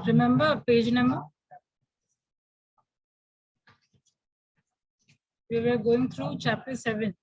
Remember page number? We were going through chapter 7.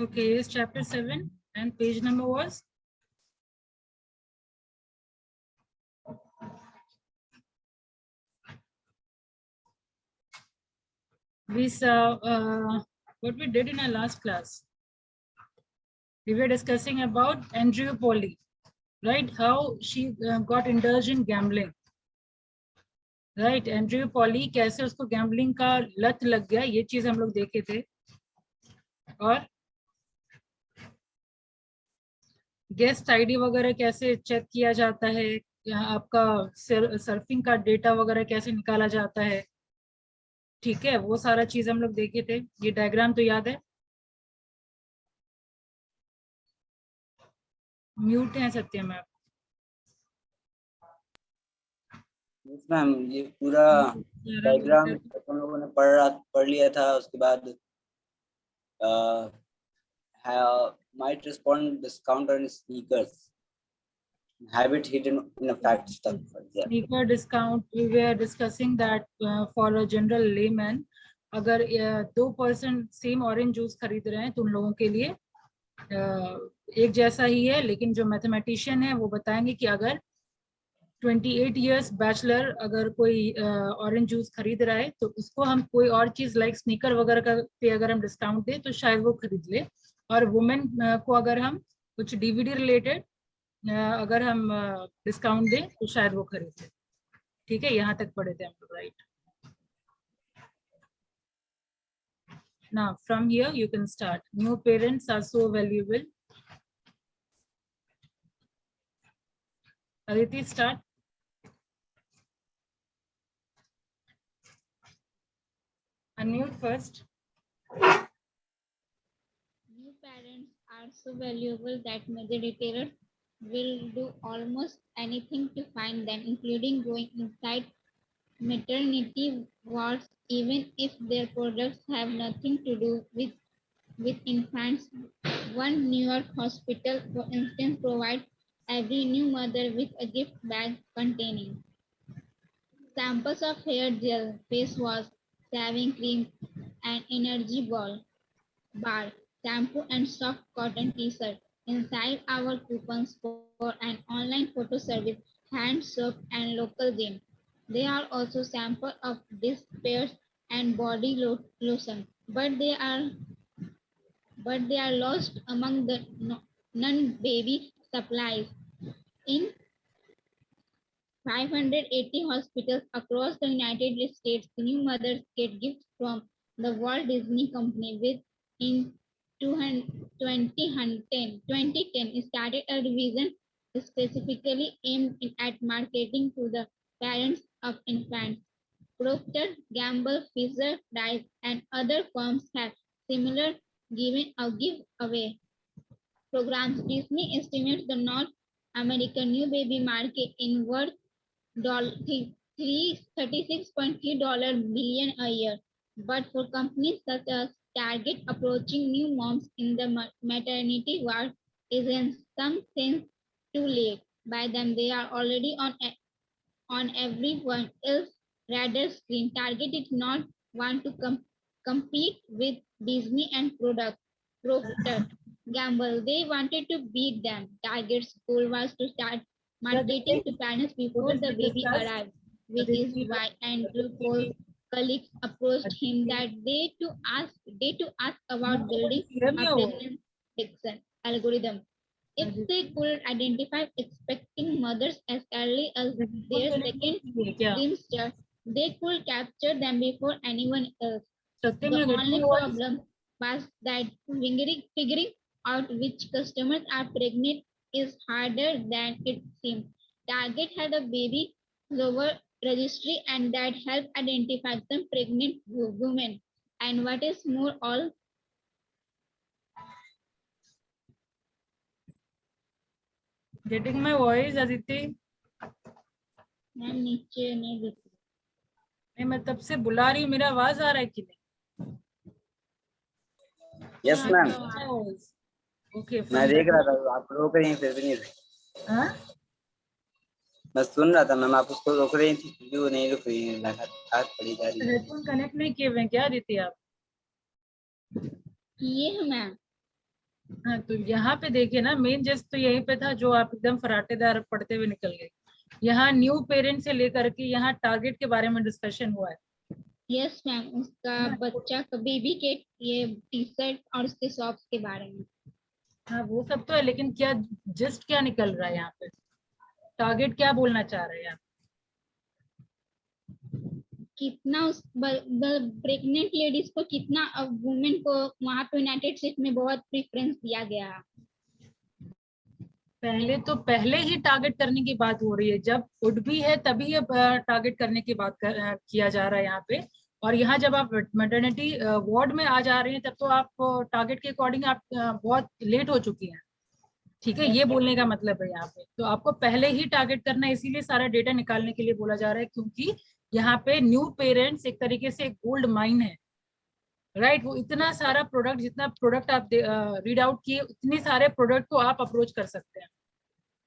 Okay, it's chapter 7 and page number was? We saw what we did in our last class. We were discussing about Andrew Polly, right? How she got indulged in gambling. Right, Andrew Polly कैसे उसको gambling का लत लग गया, ये चीज हम लोग देखे थे. और गेस्ट आईडी वगैरह कैसे चेक किया जाता है, आपका सर्फिंग का डेटा वगैरह कैसे निकाला जाता है. ठीक है, वो सारा चीज हम लोग देखे थे. ये डायग्राम तो याद है? म्यूट है सत्य मैम. मैम ये पूरा डायग्राम हम लोगों ने पढ़ लिया था. उसके बाद might respond discount on sneakers, have it hidden in a fact stuff. Sneaker discount, we were discussing that for a general layman, अगर 2% सेम ऑरेंज जूस खरीद रहे हैं तो उन लोगों के लिए एक जैसा ही है. लेकिन जो मैथमेटिशियन है वो बताएंगे कि अगर 28 इयर्स बैचलर अगर कोई ऑरेंज जूस खरीद रहा है तो उसको हम कोई और चीज लाइक स्नीकर वगैरह का पे अगर हम डिस्काउंट दें तो शायद वो खरीद ले. और वुमेन को अगर हम कुछ डीवीडी रिलेटेड अगर हम डिस्काउंट दें तो शायद वो खरीद ले. ठीक है, यहाँ तक पढ़े थे हम लोग, right? Now from here you can start. New parents are so valuable. Aditi, start. Unmute first. New parents are so valuable that major retailers will do almost anything to find them, including going inside maternity wards, even if their products have nothing to do with infants. One New York hospital, for instance, provides every new mother with a gift bag containing samples of hair gel, face wash, shaving cream, and energy bar, shampoo, and soft cotton t-shirt. Inside our coupons for an online photo service, hand soap, and local gym. There are also samples of dish pairs and body lotion, but they are lost among the non-baby supplies. In 580 hospitals across the United States, new mothers get gifts from the Walt Disney Company, with in 2010 started a division specifically aimed at marketing to the parents of infants. Procter, Gamble, Fisher, Price, and other firms have similar giveaway programs. Disney estimates the North American new baby market in worth $36.3 billion a year. But for companies such as Target, approaching new moms in the maternity ward is in some sense too late. By then, they are already on everyone else's radar screen. Target did not want to compete with Disney and Procter Gamble. They wanted to beat them. Target's goal was to start marketing to parents before the baby arrived, which is why Andrew Cole colleagues approached him that they to ask about building a pregnancy detection algorithm. If they could identify expecting mothers as early as their second trimester, they could capture them before anyone else. The only problem was that figuring out which customers are pregnant is harder than it seemed. Target had a baby lower registry and that helped identify some pregnant women. And what is more, all Getting my voice, Aditi? नीचे नहीं दिख नहीं, मैं तब से बुला रही हूँ, मेरा आवाज आ रहा है कि नहीं? Yes ma'am, okay. मैं देख रहा था आप रोक रही हैं फिर भी नहीं रुकी। हाँ, मैं सुन रहा था मैम, आप उसको रोक रही थी फिर भी वो नहीं रुक रही है, लगातार पड़ी जा रही है। हेडफोन कनेक्ट नहीं किए हुए हैं क्या आदित्य आप? ये है मैम। हाँ, तो यहाँ पे देखिए ना, मेन जस्ट तो यहीं पे था जो आप एकदम फराटेदार पढ़ते हुए निकल गए। यहाँ न्यू पेरेंट से लेकर के यहाँ टारगेट के बारे में डिस्कशन हुआ है। यस मैम, उसका बच्चा का बेबी के ये टी शर्ट और उसके शॉप्स के बारे में। हाँ, वो सब तो है, लेकिन क्या जस्ट क्या निकल रहा है यहाँ पे? टारगेट क्या बोलना चाह रहे हैं आप? कितना उस प्रेग्नेंट लेडीज को, कितना वुमेन को वहाँ पे यूनाइटेड स्टेट में बहुत प्रेफरेंस दिया गया। पहले ही टारगेट करने की बात हो रही है, जब वुड भी है तभी अब टारगेट करने की बात किया जा रहा है यहाँ पे। और यहाँ जब आप मैटरनिटी वार्ड में आ जा रहे हैं तब तो आप टारगेट के अकॉर्डिंग आप बहुत लेट हो चुकी हैं। ठीक है, ये बोलने का मतलब है यहाँ पे। तो आपको पहले ही टारगेट करना है, इसीलिए सारा डेटा निकालने के लिए बोला जा रहा है, क्योंकि यहाँ पे न्यू पेरेंट्स एक तरीके से गोल्ड माइन है, राइट। वो इतना सारा प्रोडक्ट, जितना प्रोडक्ट आप रीड आउट किए उतने सारे प्रोडक्ट को आप अप्रोच कर सकते हैं।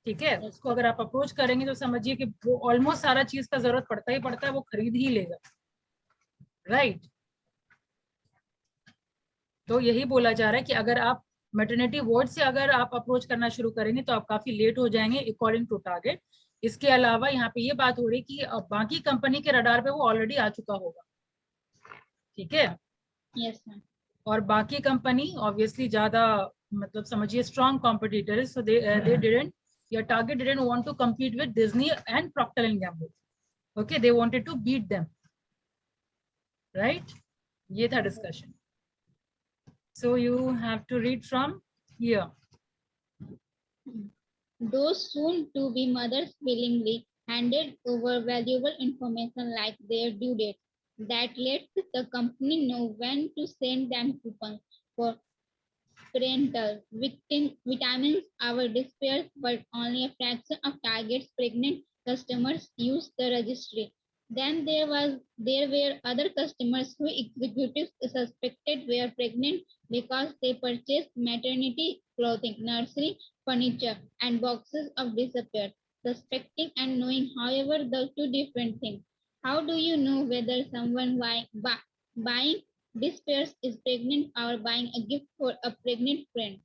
ठीक है, उसको अगर आप अप्रोच करेंगे तो समझिए कि वो ऑलमोस्ट सारा चीज का जरूरत पड़ता है, वो खरीद ही लेगा, राइट। तो यही बोला जा रहा है कि अगर आप मैटरनिटी वार्ड से अगर आप अप्रोच करना शुरू करेंगे तो आप काफी लेट हो जाएंगे अकॉर्डिंग टू टारगेट। इसके अलावा यहाँ पे ये बात हो रही है कि बाकी कंपनी के रडार पे वो ऑलरेडी आ चुका होगा। ठीक है, यस मैम। और बाकी कंपनी ऑब्वियसली ज्यादा, मतलब समझिए स्ट्रॉन्ग कॉम्पिटिटर है, so they didn't, your target didn't want to compete with Disney and Procter and Gamble. Okay, they wanted to beat them, right? ये था discussion. So you have to read from here. Those soon to be mothers willingly handed over valuable information like their due date that lets the company know when to send them coupons for parental vitamins. Our despairs, but only a fraction of target's pregnant customers used the registry. Then there were other customers who executives suspected were pregnant because they purchased maternity clothing, nursery furniture, and boxes of disappeared. Suspecting and knowing, however, the two different things. How do you know whether someone buying despairs is pregnant or buying a gift for a pregnant friend?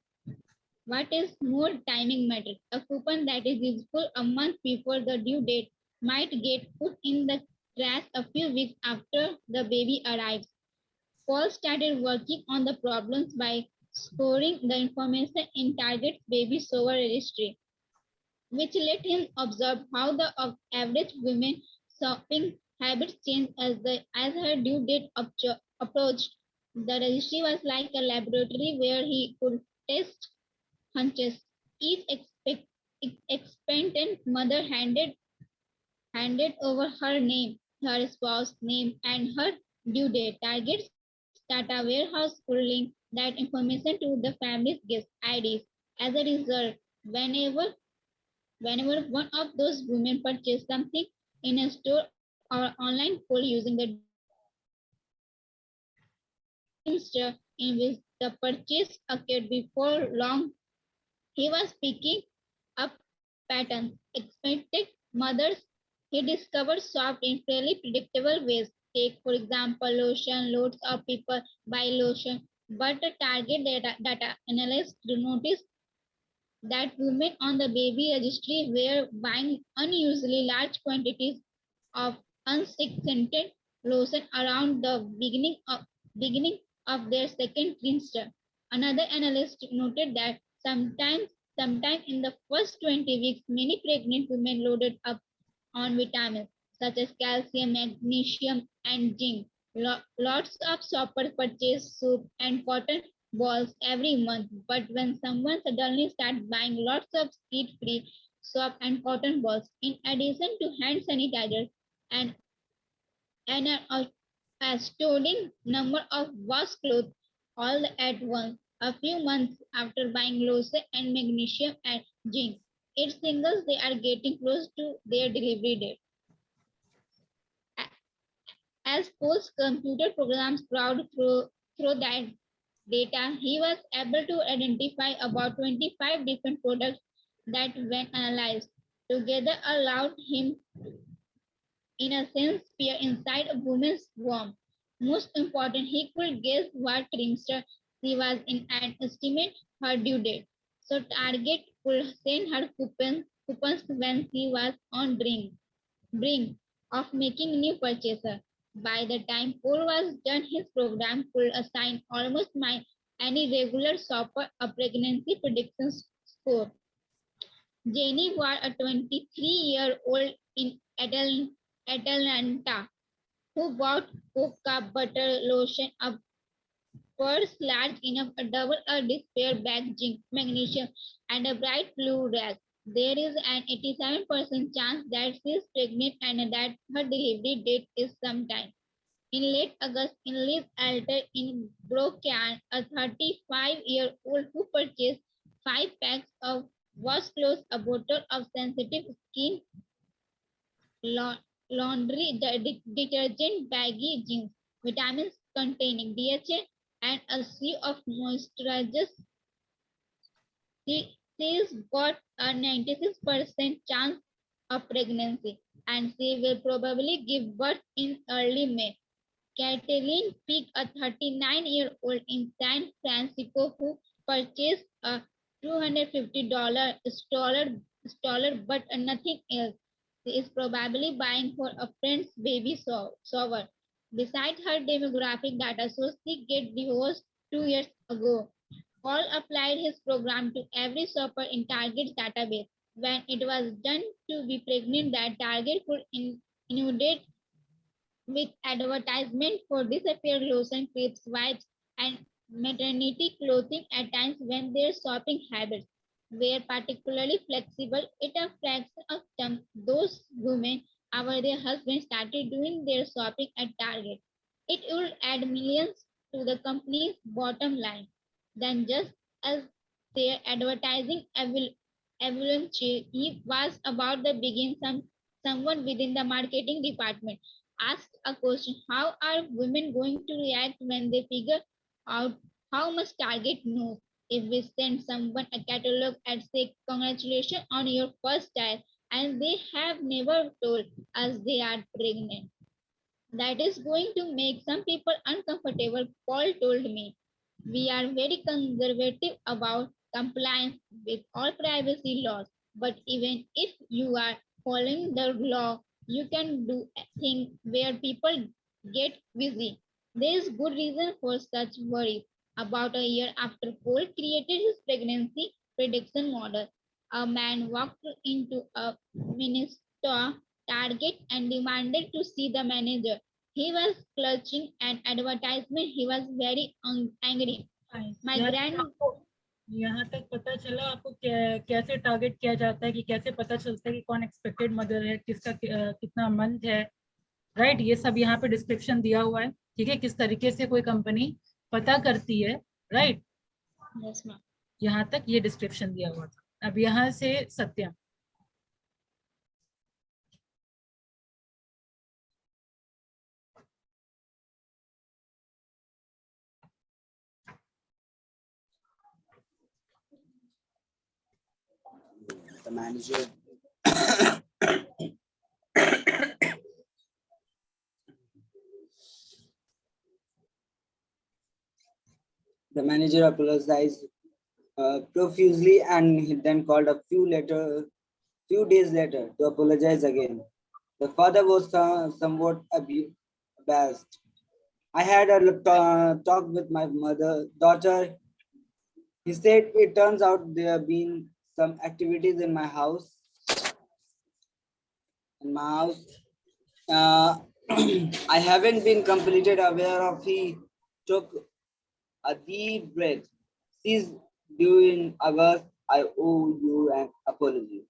What is more, timing matters. A coupon that is useful a month before the due date might get put in the trash a few weeks after the baby arrives. Paul started working on the problems by storing the information in Target's baby shower registry, which let him observe how the average woman shopping habits changed as her due date approached. The registry was like a laboratory where he could test hunches. Each expectant mother handed over her name, her spouse name, and her due date. Target's data warehouse could link that information to the family's guest IDs. As a result, whenever one of those women purchased something in a store or online poll using the in which the purchase occurred before long, he was picking up patterns. Expected mothers, he discovered soft in fairly predictable ways. Take, for example, lotion. Loads of people buy lotion, but the target data analyst noticed that women on the baby registry were buying unusually large quantities of unscented Lawson around the beginning of their second trimester. Another analyst noted that sometime in the first 20 weeks, many pregnant women loaded up on vitamins such as calcium, magnesium, and zinc. Lots of shoppers purchase soup and cotton balls every month, but when someone suddenly starts buying lots of skid-free soap and cotton balls, in addition to hand sanitizers and an astounding number of wash clothes all at once, a few months after buying lotion and magnesium and zinc, it signals they are getting close to their delivery date. As Paul's computer programs crawled through that data, he was able to identify about 25 different products that, when analyzed together, allowed him, in a sense, peer inside a woman's womb. Most important, he could guess what trimester she was in and estimate her due date. So Target could send her coupons when she was on brink of making new purchaser. By the time Paul was done, his program could assign almost any regular shopper a pregnancy prediction score. Jenny was a 23-year-old in Atlanta who bought cocoa butter lotion, a purse large enough to double a despair bag, zinc, magnesium, and a bright blue rag. There is an 87% chance that she is pregnant and that her delivery date is sometime in late August. In Liz Alter in Brocan, a 35-year-old who purchased 5 packs of washcloths, a bottle of sensitive skin laundry detergent, baggy jeans, vitamins containing DHA, and a sea of moisturizers. She's got a 96% chance of pregnancy, and she will probably give birth in early May. Kathleen Peak, a 39-year-old in San Francisco who purchased a $250 stroller but nothing else. She is probably buying for a friend's baby shower. Besides her demographic data, so she get divorced 2 years ago. Paul applied his program to every shopper in Target's database. When it was done to be pregnant, that Target could inundate with advertisement for disappeared lotion, clips, wipes, and maternity clothing at times when their shopping habits were particularly flexible. It a fraction of them, those women our their husbands started doing their shopping at Target. It would add millions to the company's bottom line. Then just as their advertising avalanche was about the begin, someone within the marketing department asked a question: how are women going to react when they figure out how much Target knows? If we send someone a catalog and say, congratulations on your first child, and they have never told us they are pregnant, that is going to make some people uncomfortable, Paul told me. We are very conservative about compliance with all privacy laws, but even if you are following the law, you can do things where people get busy. There is good reason for such worries. About a year after Paul created his pregnancy prediction model, a man walked into a Minnesota Target and demanded to see the manager. He was clutching an advertisement. He was very angry. My यार grand आपको यहाँ तक पता चला आपको कैसे target किया जाता है कि कैसे पता चलता है कि कौन एक्सपेक्टेड मदर है, किसका कितना मंथ है, राइट? ये सब यहाँ पे डिस्क्रिप्शन दिया हुआ है, ठीक है, किस तरीके से कोई कंपनी पता करती है, राइट? yes, ma'am. यहाँ तक ये डिस्क्रिप्शन दिया हुआ था। अब यहाँ से सत्यम। The manager the manager apologized profusely and he then called a few days later to apologize again. The father was somewhat best. I had a talk with my daughter. He said it turns out there have been some activities in my house. In my house, uh, I haven't been completely aware of. He took a deep breath. She's due in August. I owe you an apology.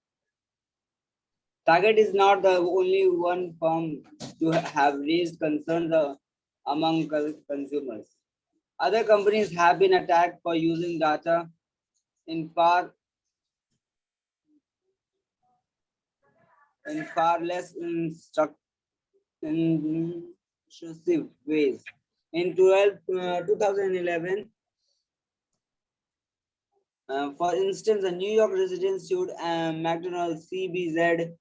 Target is not the only one firm to have raised concerns among consumers. Other companies have been attacked for using data in far less intrusive ways. In 2011, for instance, a New York resident sued McDonald's, CBZ,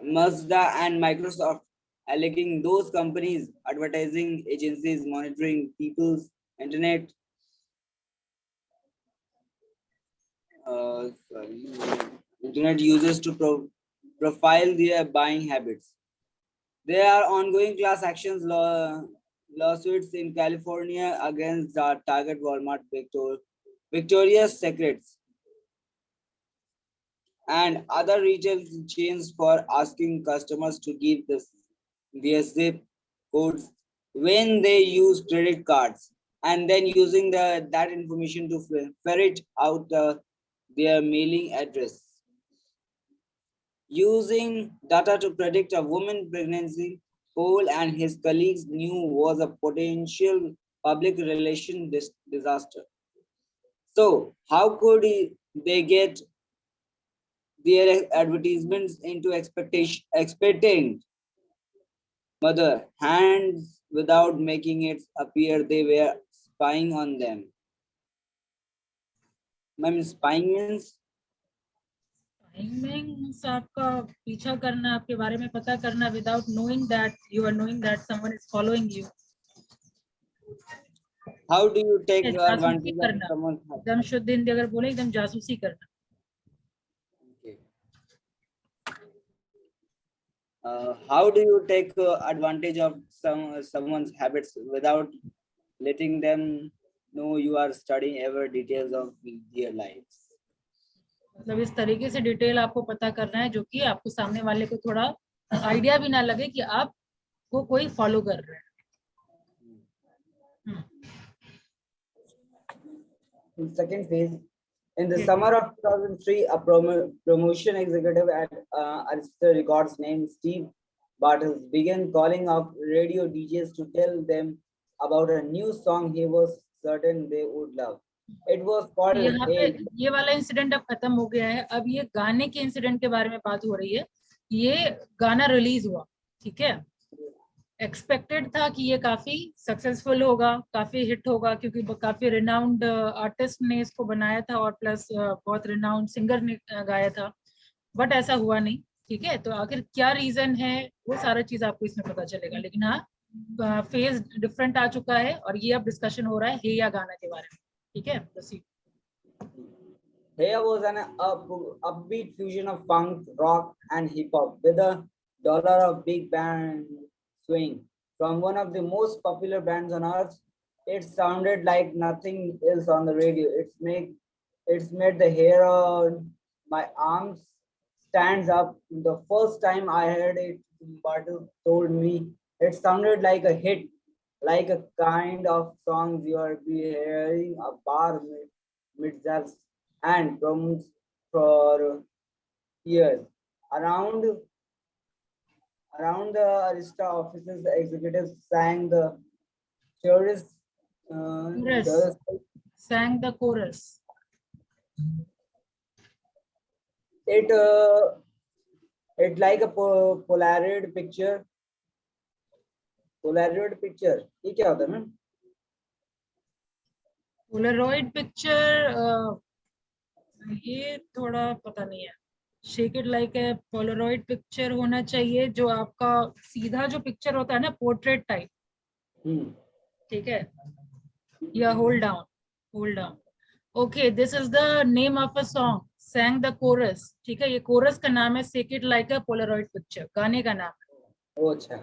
Mazda, and Microsoft, alleging those companies, advertising agencies monitoring people's internet internet users to profile their buying habits. There are ongoing class actions lawsuits in California against Target, Walmart, Victoria's Secrets, and other retail chains for asking customers to give their zip codes when they use credit cards, and then using that information to ferret out their mailing address. Using data to predict a woman's pregnancy, Cole and his colleagues knew was a potential public relation disaster. So, how could they get their advertisements into expectant mother hands without making it appear they were spying on them? Ma'am, spying means means आपका पीछा करना, आपके बारे में पता करना without knowing that you are knowing that someone is following you. how do you take जासूसी advantage of करना, someone's एकदम शुद्ध हिंदी अगर बोले एकदम जासूसी करना. okay. How do you take advantage of someone's habits without letting them know you are studying every details of their lives? मतलब इस तरीके से डिटेल आपको पता करना है जो कि आपको सामने वाले को थोड़ा आइडिया भी ना लगे कि आप को कोई फॉलो कर रहे हैं. In second phase, in the summer of 2003, a promotion executive at Arista Records named Steve Bartels began calling up radio DJs to tell them about a new song he was certain they would love. It was called यहाँ पे Hey. ये वाला incident अब खत्म हो गया है. अब ये गाने के इंसिडेंट के बारे में बात हो रही है. ये गाना रिलीज हुआ, ठीक है. एक्सपेक्टेड था कि ये काफी सक्सेसफुल होगा, काफी हिट होगा, क्योंकि काफी रिनाउंड आर्टिस्ट ने इसको बनाया था और प्लस बहुत रिनाउंड सिंगर ने गाया था. बट ऐसा हुआ नहीं, ठीक है. तो आखिर क्या रीजन है वो सारा चीज आपको इसमें पता चलेगा. लेकिन हाँ, फेज डिफरेंट आ चुका है और ये अब डिस्कशन हो रहा है हे या गाना के बारे में, ठीक है. Proceed. Here was an upbeat fusion of punk, rock, and hip hop with a dollar of big band swing from one of the most popular bands on earth. It sounded like nothing else on the radio. It's made the hair on my arms stands up. The first time I heard it, Bartel told me it sounded like a hit, like a kind of songs you are hearing a bar mid-jazz and drums for years. Around the Arista offices, the executives sang the chorus. Chorus. Sang the chorus. It like a Polaroid picture. Polaroid picture. ये क्या होता है ma'am? Polaroid picture ये थोड़ा पता नहीं है. Shake it like a Polaroid picture होना चाहिए, जो आपका सीधा जो पिक्चर होता है ना, पोर्ट्रेट टाइप, ठीक है. या hold down. Okay, this is the name of a song, sang the coarse, ठीक है. ये कोरस का नाम है shake it like a Polaroid picture, गाने का नाम है. अच्छा.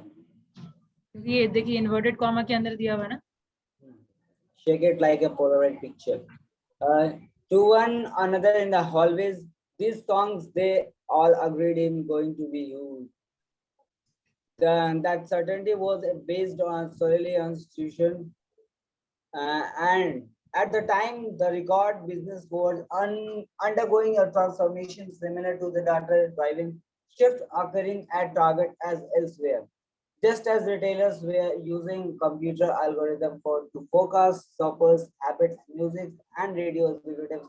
ये देखिए इन्वर्टेड कॉमा के अंदर दिया हुआ है ना. Shake it like a Polaroid picture. To one another in the hallways, these songs they all agreed in going to be used. That certainty was based on solely on institution, and at the time the record business was undergoing a transformation similar to the data driving shift occurring at Target as elsewhere. Just as retailers were using computer algorithms to forecast shoppers' habits, music, and radio executives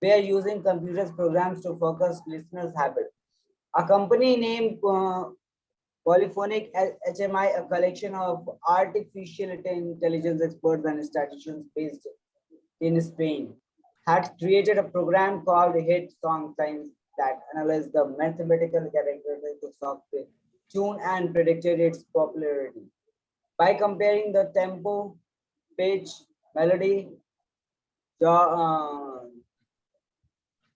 were using computers programs to focus listeners' habits. A company named Polyphonic HMI, a collection of artificial intelligence experts and statisticians based in Spain, had created a program called Hit Song Science that analyzed the mathematical characteristics of the tune and predicted its popularity. By comparing the tempo, pitch, melody,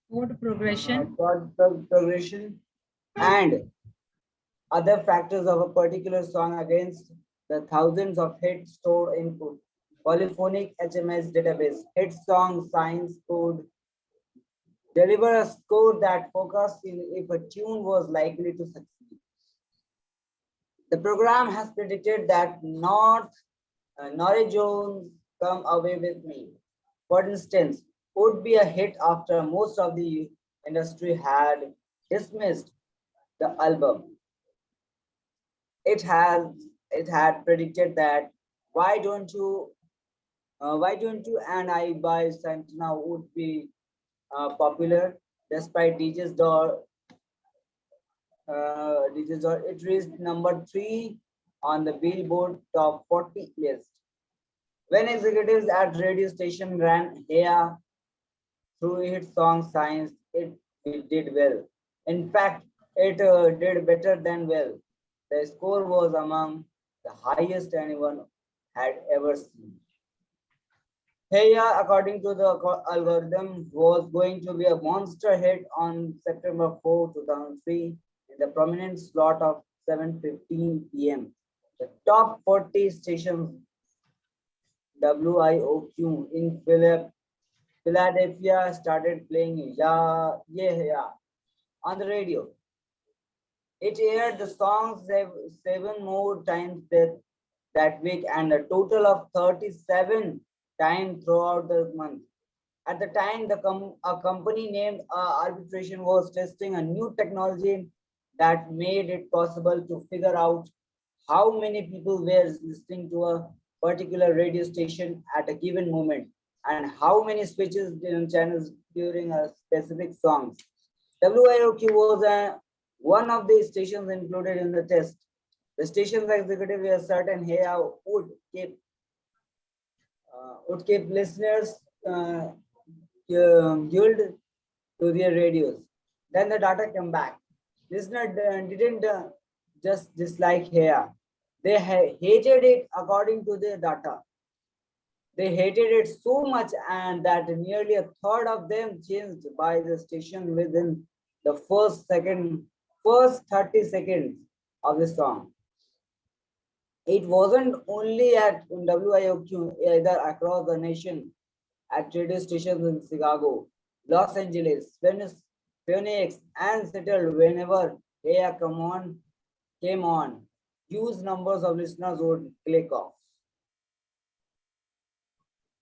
Chord progression. chord progression, and other factors of a particular song against the thousands of hits stored in polyphonic HMS database. Hit song science could deliver a score that focused in if a tune was likely to succeed. The program has predicted that Norrie Jones' Come Away With Me, for instance, would be a hit after most of the industry had dismissed the album. It has it had predicted that why don't you and I by Santana would be popular despite DJ's door. It reached number 3 on the Billboard Top 40 list. When executives at radio station ran here through its song Science, it did well. In fact, it did better than well. The score was among the highest anyone had ever seen. Heya, according to the algorithm, was going to be a monster hit on September 4, 2003, in the prominent slot of 7:15 p.m. The top 40 stations WIOQ in Philadelphia started playing Ya Yeah on the radio. It aired the song seven more times that week and a total of 37 times throughout the month. At the time, a company named Arbitration was testing a new technology that made it possible to figure out how many people were listening to a particular radio station at a given moment and how many switches in channels during a specific song. WIOQ was one of the stations included in the test. The station's executive was certain here would keep listeners glued to their radios. Then the data came back. Listeners didn't just dislike hair. They hated it according to the data. They hated it so much and that nearly a third of them changed by the station within the first 30 seconds of the song. It wasn't only at WIOQ, either across the nation, at radio stations in Chicago, Los Angeles, Phoenix, and Seattle whenever Hey came on, huge numbers of listeners would click off.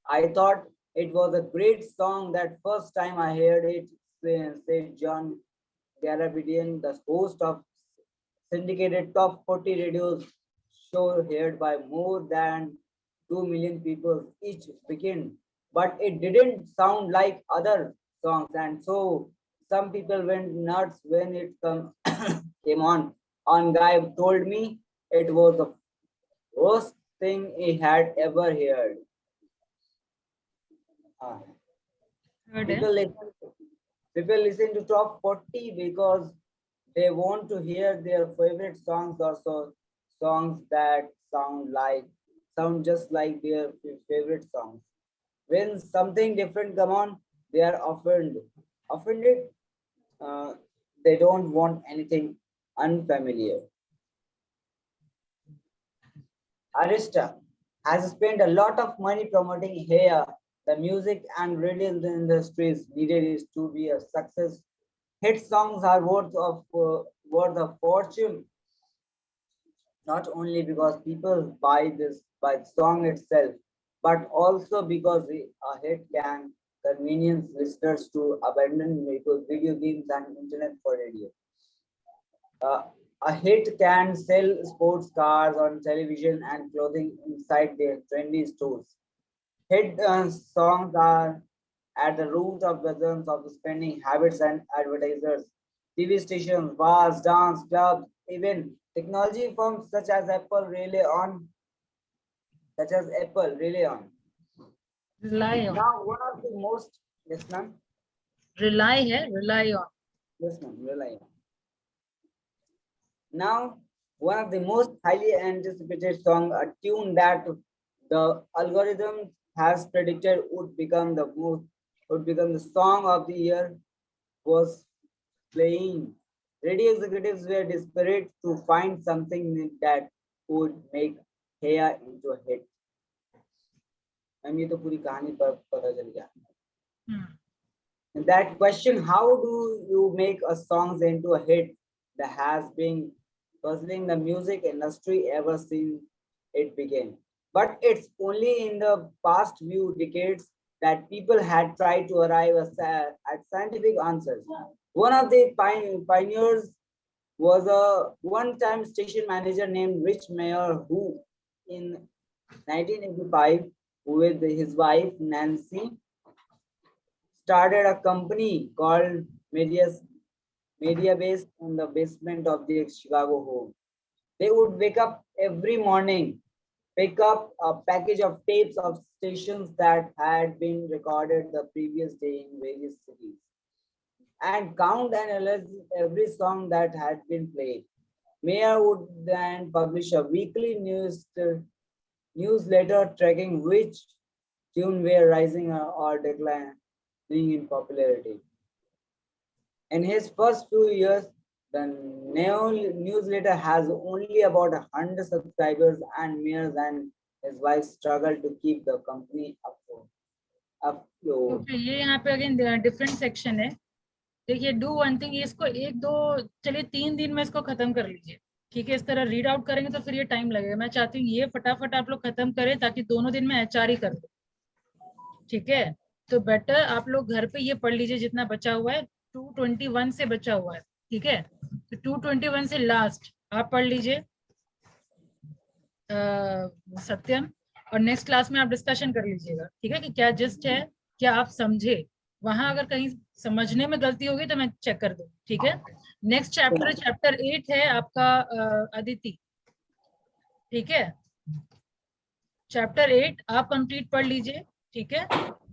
I thought it was a great song that first time I heard it, said John Garabedian, the host of syndicated top 40 radios show heard by more than 2 million people each weekend. But it didn't sound like other songs, and so some people went nuts when it came on. On guy told me it was the worst thing he had ever heard. Uh, Heard है. people listen, people listen to top 40 because they want to hear their favorite songs or songs that sound just like their favorite songs. When something different come on, they are offended. Uh, they don't want anything unfamiliar. Arista has spent a lot of money promoting here. The music and radio industries needed it to be a success. Hit songs are worth a fortune, not only because people buy the song itself, but also because a hit can convenience listeners to abandon video games and internet for radio. Uh, a hit can sell sports cars on television and clothing inside their trendy stores. Hit songs are at the root of dozens of spending habits and advertisers. TV stations, bars, dance clubs, even technology firms such as Apple rely on. Rely on. Now, one of the most yes, ma'am. Rely है, rely on. Yes, ma'am. Rely on. Now, one of the most highly anticipated song, a tune that the algorithm has predicted would become the song of the year, was playing. Radio executives were desperate to find something that would make Heya into a hit. Ma'am ये तो पूरी कहानी पर पता चल गया. And that question, how do you make a song into a hit, that has been puzzling the music industry ever since it began. But it's only in the past few decades that people had tried to arrive at scientific answers. One of the pioneers was a one-time station manager named Rich Mayer, who in 1985, with his wife Nancy, started a company called Media Base in the basement of the Chicago home. They would wake up every morning, pick up a package of tapes of stations that had been recorded the previous day in various cities, and count and analyze every song that had been played. Mayer would then publish a weekly newsletter tracking which tune were rising or declining in popularity. In his first few years, the newsletter has only about 100 subscribers, and Mears and his wife struggle to keep the company afloat. Okay, ये यहाँ पे again different section है. देखिए, do one thing, इसको एक दो चलिए 3 दिन में इसको खत्म कर लीजिए. ठीक है, इस तरह रीड आउट करेंगे तो फिर ये टाइम लगेगा. मैं चाहती हूँ ये फटाफट आप लोग खत्म करें ताकि दोनों दिन में एचआर ही कर दो. ठीक है, तो बेटर आप लोग घर पे ये पढ़ लीजिए जितना बचा हुआ है. 221 से बचा हुआ है. ठीक है, तो 221 से लास्ट आप पढ़ लीजिए सत्यम, और नेक्स्ट क्लास में आप डिस्कशन कर लीजिएगा. ठीक है, कि क्या जिस्ट है, क्या आप समझे. वहां अगर कहीं समझने में गलती होगी तो मैं चेक कर दूँ. ठीक है, नेक्स्ट चैप्टर 8 है आपका अदिति. ठीक है, चैप्टर 8 आप कंप्लीट पढ़ लीजिए. ठीक है,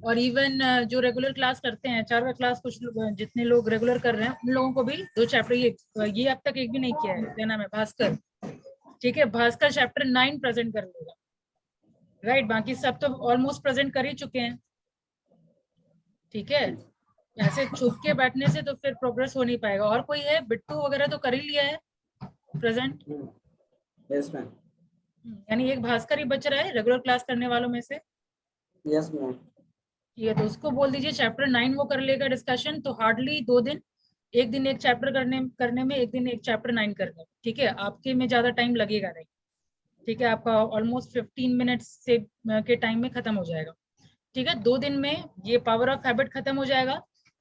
और इवन जो रेगुलर क्लास करते हैं, 4 का क्लास कुछ जितने लोग रेगुलर कर रहे हैं उन लोगों को भी 2 चैप्टर, ये अब तक एक भी नहीं किया है. क्या नाम है, भास्कर. ठीक है, भास्कर चैप्टर 9 प्रेजेंट कर लेगा. राइट, बाकी सब तो ऑलमोस्ट प्रेजेंट कर ही चुके हैं. ठीक है, ऐसे छुप के बैठने से तो फिर प्रोग्रेस हो नहीं पाएगा. और कोई है, बिट्टू वगैरह तो कर ही लिया है प्रेजेंट. Yes ma'am. यानी एक भास्कर ही बच रहा है रेगुलर क्लास करने वालों में से. Yes ma'am. ये तो उसको बोल दीजिए चैप्टर 9 वो कर लेगा डिस्कशन. तो हार्डली 2 दिन, एक दिन एक चैप्टर करने में, एक दिन एक चैप्टर 9 करने में. ठीक है, आपके में ज्यादा टाइम लगेगा नहीं. ठीक है, आपका ऑलमोस्ट 15 मिनट्स से के टाइम में खत्म हो जाएगा. ठीक है, 2 दिन में ये पावर ऑफ हैबिट खत्म हो जाएगा.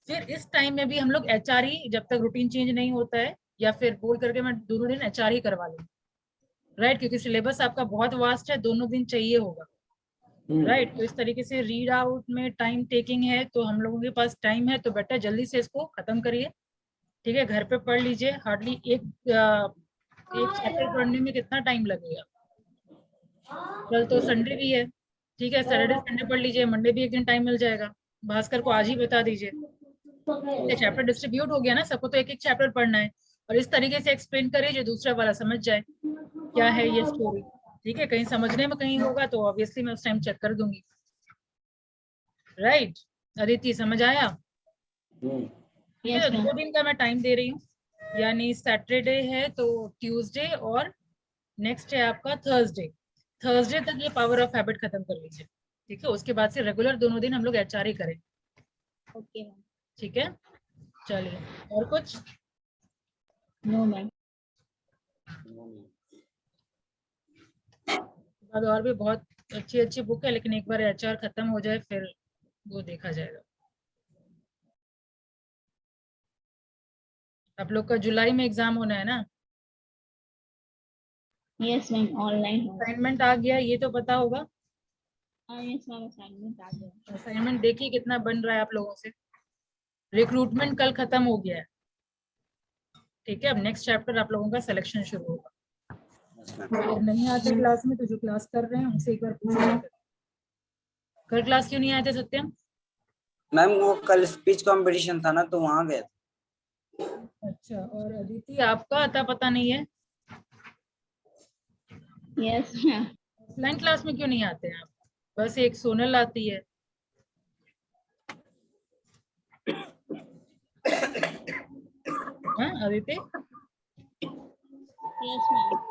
फिर इस टाइम में भी हम लोग एचआरई, जब तक रूटीन चेंज नहीं होता है, या फिर बोल करके मैं दोनों दिन एचआरई करवा लूँ. राइट, क्योंकि सिलेबस आपका बहुत वास्ट है, दोनों दिन चाहिए होगा. राइट, तो इस तरीके से रीड आउट में टाइम टेकिंग है, तो हम लोगों के पास टाइम है तो बेटर जल्दी से इसको खत्म करिए. ठीक है, घर पे पढ़ लीजिए. हार्डली एक चैप्टर पढ़ने में कितना टाइम लगेगा. कल तो संडे भी है. ठीक है, सैटरडे संडे पढ़ लीजिए, मंडे भी एक दिन टाइम मिल जाएगा. भास्कर को आज ही बता दीजिए. चैप्टर डिस्ट्रीब्यूट हो गया ना, सबको तो एक एक चैप्टर पढ़ना है, और इस तरीके से एक्सप्लेन करिए जो दूसरा वाला समझ जाए क्या है ये स्टोरी. ठीक है, कहीं समझने में कहीं होगा तो ऑब्वियसली मैं उस टाइम चेक कर दूंगी. राइट, अदिति समझ आया. ठीक है, 2 दिन का मैं टाइम दे रही हूँ, यानी सैटरडे है तो ट्यूसडे, और नेक्स्ट है आपका थर्सडे. थर्सडे तक ये पावर ऑफ हैबिट खत्म कर लीजिए, ठीक है। उसके बाद से रेगुलर दोनों दिन हम लोग HR ही करें, ओके मैम। ठीक है। चलिए, और कुछ? No ma'am. बाद और भी बहुत अच्छी अच्छी बुक है, लेकिन एक बार HR खत्म हो जाए फिर वो देखा जाएगा। आप लोग का जुलाई में एग्जाम होना है ना? यस मैम, ऑनलाइन होगा। असाइनमेंट आ गया, ये तो पता होगा। यस मैम, असाइनमेंट आ गया। असाइनमेंट देखिए कितना बन रहा है आप लोगों से। रिक्रूटमेंट कल खत्म हो गया है, ठीक है। अब नेक्स्ट चैप्टर आप लोगों का सिलेक्शन शुरू होगा। अगर नहीं आते क्लास में तो जो क्लास कर रहे हैं उनसे एक बार पूछना। कल क्लास क्यों नहीं आए थे सत्यम? मैम वो कल स्पीच कंपटीशन था ना, तो वहां गए थे। अच्छा, और अदिति आपका अता पता नहीं है? Yes ma'am. ऑफलाइन क्लास में क्यों नहीं आते हैं आप? बस एक सोनल आती है। हाँ Aditi? Yes ma'am.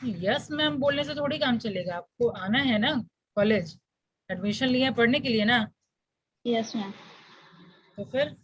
Yes ma'am बोलने से थोड़ी काम चलेगा, आपको आना है ना कॉलेज। एडमिशन लिए हैं पढ़ने के लिए ना, यस मैम। तो फिर